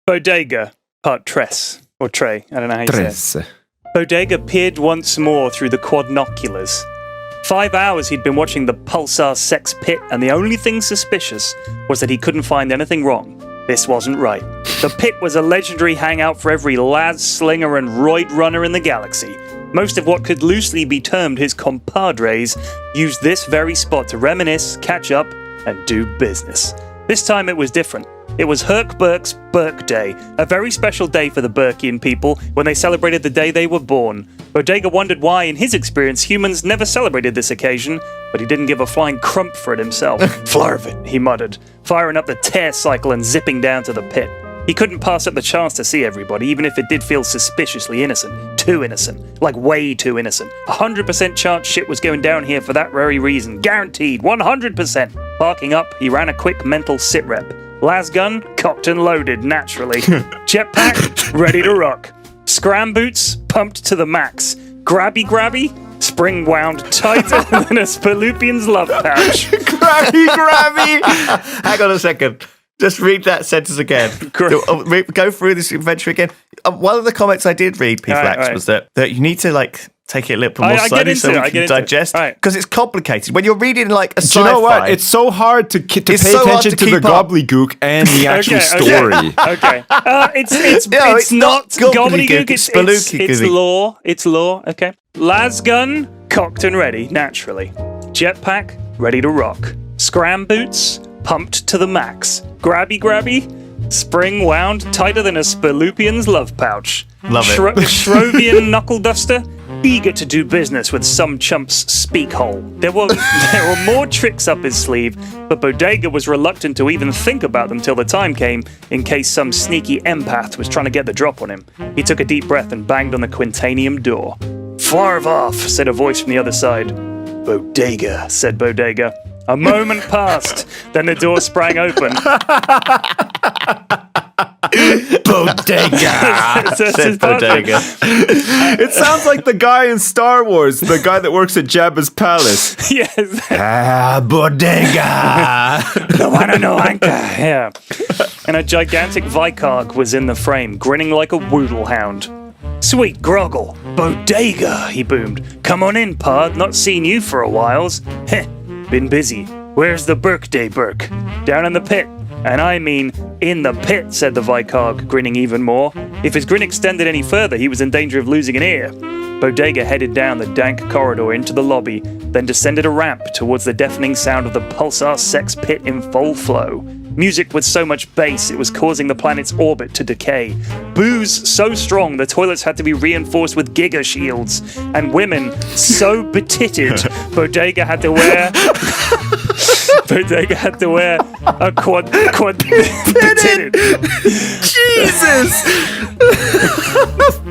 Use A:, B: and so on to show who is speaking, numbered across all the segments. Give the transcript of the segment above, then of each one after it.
A: Bodega, part tres, or tre, I don't know how you say it.
B: Tres.
A: Bodega peered once more through the quadnoculars. 5 hours he'd been watching the Pulsar Sex Pit, and the only thing suspicious was that he couldn't find anything wrong. This wasn't right. The pit was a legendary hangout for every lad, slinger, and roid runner in the galaxy. Most of what could loosely be termed his compadres used this very spot to reminisce, catch up, and do business. This time it was different. It was Hurk-Burk's Burkday, a very special day for the Burkian people when they celebrated the day they were born. Bodega wondered why, in his experience, humans never celebrated this occasion, but he didn't give a flying crump for it himself. Flarvit, he muttered, firing up the tear cycle and zipping down to the pit. He couldn't pass up the chance to see everybody, even if it did feel suspiciously innocent. Too innocent. Like way too innocent. 100% chance shit was going down here for that very reason. Guaranteed. 100%. Parking up, he ran a quick mental sit rep. Las gun, cocked and loaded, naturally. Jetpack, ready to rock. Scram boots, pumped to the max. Grabby, spring wound tighter than a Spaloopian's love pouch.
C: Grabby! Hang on a second. Just read that sentence again. Go through this adventure again. One of the comments I did read, P. Flax, was that you need to take it a little bit more slowly so we can digest. Because it's complicated. When you're reading like a sci-fi...
B: Do you know what? It's so hard to pay attention to the gobbledygook and the actual story.
A: Okay. It's not gobbledygook. It's lore. It's lore. Okay. Las gun, cocked and ready, naturally. Jetpack, ready to rock. Scram boots, pumped to the max. Grabby, spring wound tighter than a Spaloopian's love pouch.
C: Love it.
A: Shrovian knuckle duster, eager to do business with some chump's speak hole. There were more tricks up his sleeve, but Bodega was reluctant to even think about them till the time came, in case some sneaky empath was trying to get the drop on him. He took a deep breath and banged on the Quintanium door. Flarv off, said a voice from the other side. Bodega, said Bodega. A moment passed, then the door sprang open.
C: Bodega, said Bodega.
B: It sounds like the guy in Star Wars, the guy that works at Jabba's palace.
A: Yes.
C: Bodega.
A: The one and no anchor. Yeah. And a gigantic Vikarg was in the frame, grinning like a woodle hound. Sweet groggle. Bodega, he boomed. Come on in, pard. Not seen you for a whiles. Heh. Been busy. Where's the Burkday Burk? Down in the pit. And I mean, in the pit, said the Vikarg, grinning even more. If his grin extended any further, he was in danger of losing an ear. Bodega headed down the dank corridor into the lobby, then descended a ramp towards the deafening sound of the Pulsar Sex Pit in full flow. Music with so much bass it was causing the planet's orbit to decay. Booze so strong the toilets had to be reinforced with giga shields. And women so betitted, Bodega had to wear a quad betitted.
B: Jesus!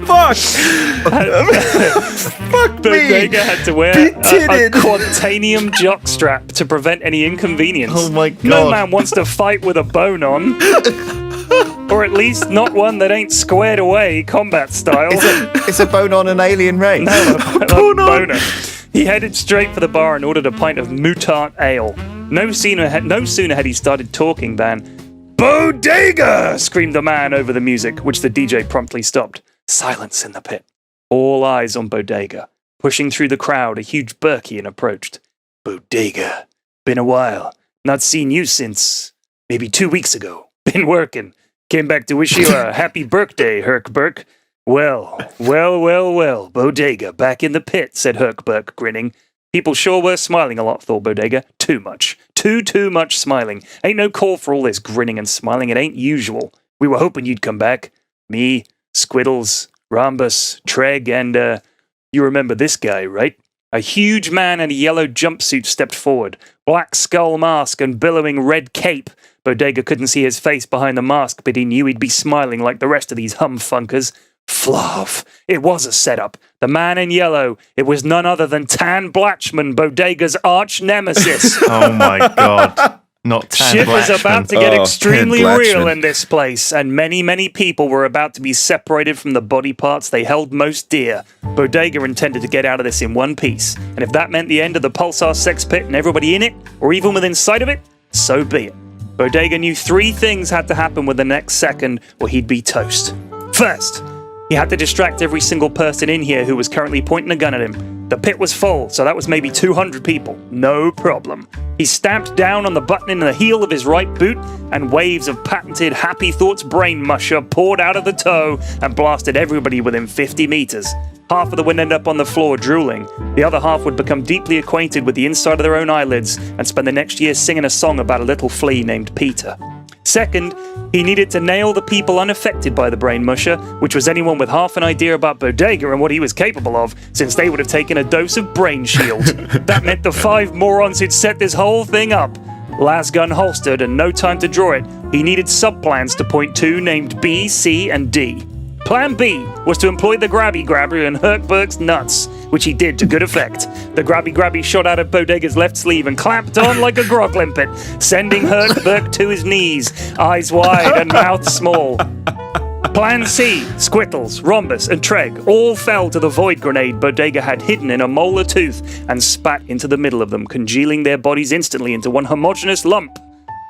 B: Fuck! Fuck me!
A: Bodega had to wear a quantanium jockstrap to prevent any inconvenience.
C: Oh my god.
A: No man wants to fight with a bone on. Or at least not one that ain't squared away combat style.
C: It's a bone on an alien race.
A: No, a boner. He headed straight for the bar and ordered a pint of Mutart ale. No sooner had he started talking than, Bodega! Screamed the man over the music, which the DJ promptly stopped. Silence in the pit. All eyes on Bodega. Pushing through the crowd, a huge Burkian approached. Bodega. Been a while. Not seen you since maybe 2 weeks ago. Been working. Came back to wish you a happy birthday, Hurk-Burk. Well. Bodega, back in the pit, said Hurk-Burk, grinning. People sure were smiling a lot, thought Bodega. Too much. Too much smiling. Ain't no call for all this grinning and smiling. It ain't usual. We were hoping you'd come back. Me, Squiddles, Rhombus, Treg, and, you remember this guy, right? A huge man in a yellow jumpsuit stepped forward. Black skull mask and billowing red cape. Bodega couldn't see his face behind the mask, but he knew he'd be smiling like the rest of these humfunkers. Flav. It was a setup. The man in yellow. It was none other than Tan Blatchman, Bodega's arch nemesis.
C: Oh my god. Not Tan
A: Shit was
C: Blatchman.
A: about to get extremely
B: Tan
A: real
B: Blatchman.
A: in this place, and many people were about to be separated from the body parts they held most dear. Bodega intended to get out of this in one piece, and if that meant the end of the Pulsar Sex Pit and everybody in it, or even within sight of it, so be it. Bodega knew 3 things had to happen with the next second or he'd be toast. First, he had to distract every single person in here who was currently pointing a gun at him. The pit was full, so that was maybe 200 people. No problem. He stamped down on the button in the heel of his right boot, and waves of patented Happy Thoughts brain musher poured out of the toe and blasted everybody within 50 meters. Half of them would end up on the floor drooling. The other half would become deeply acquainted with the inside of their own eyelids and spend the next year singing a song about a little flea named Peter. Second, he needed to nail the people unaffected by the brain musher, which was anyone with half an idea about Bodega and what he was capable of, since they would have taken a dose of brain shield. That meant the 5 morons who'd set this whole thing up. Las gun holstered and no time to draw it, he needed subplans to point to named B, C, and D. Plan B was to employ the Grabby Grabber and Hurk-Burk's nuts, which he did to good effect. The Grabby Grabby shot out of Bodega's left sleeve and clamped on like a grog limpet, sending Hurk-Burk to his knees, eyes wide and mouth small. Plan C, Squittles, Rhombus, and Treg all fell to the void grenade Bodega had hidden in a molar tooth and spat into the middle of them, congealing their bodies instantly into one homogeneous lump.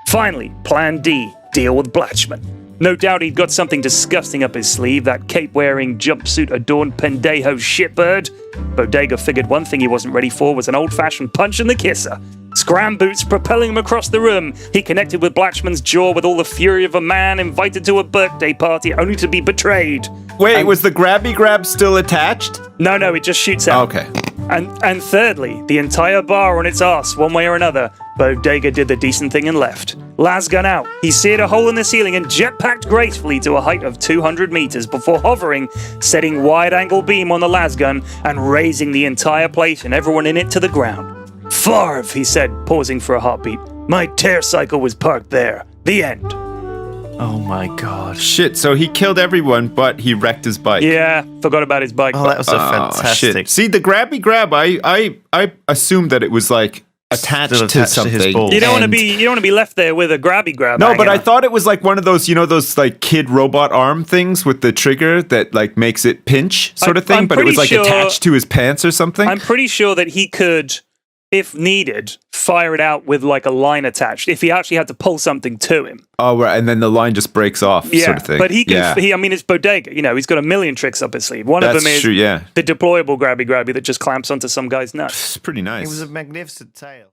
A: Finally, Plan D, deal with Blatchman. No doubt he'd got something disgusting up his sleeve, that cape-wearing, jumpsuit-adorned pendejo shitbird. Bodega figured one thing he wasn't ready for was an old-fashioned punch in the kisser. Scram boots propelling him across the room, he connected with Blatchman's jaw with all the fury of a man invited to a birthday party only to be betrayed.
B: Wait, was the Grabby Grab still attached?
A: No, it just shoots out.
B: Okay.
A: And thirdly, the entire bar on its ass, one way or another, Bodega did the decent thing and left. Las gun out, he seared a hole in the ceiling and jetpacked gracefully to a height of 200 meters before hovering, setting wide-angle beam on the las gun and raising the entire place and everyone in it to the ground. Farv, he said, pausing for a heartbeat. My tear cycle was parked there. The end.
C: Oh my god.
B: Shit, so he killed everyone, but he wrecked his bike.
A: Yeah, forgot about his bike.
C: Oh, that was a fantastic.
B: Shit. See, the Grabby Grab, I assumed that it was like attached to something.
C: His balls.
A: You don't want to be left there with a Grabby Grab.
B: No, but I thought it was like one of those, those like kid robot arm things with the trigger that like makes it pinch sort of thing, but it was like attached to his pants or something.
A: I'm pretty sure that he could, if needed, fire it out with like a line attached if he actually had to pull something to him.
B: Oh, right, and then the line just breaks off, sort of thing.
A: But he can. Yeah. I mean, it's Bodega. He's got a million tricks up his sleeve. One of them is
B: true, yeah.
A: the deployable Grabby Grabby that just clamps onto some guy's nuts.
B: It's pretty nice.
C: It was a magnificent tale.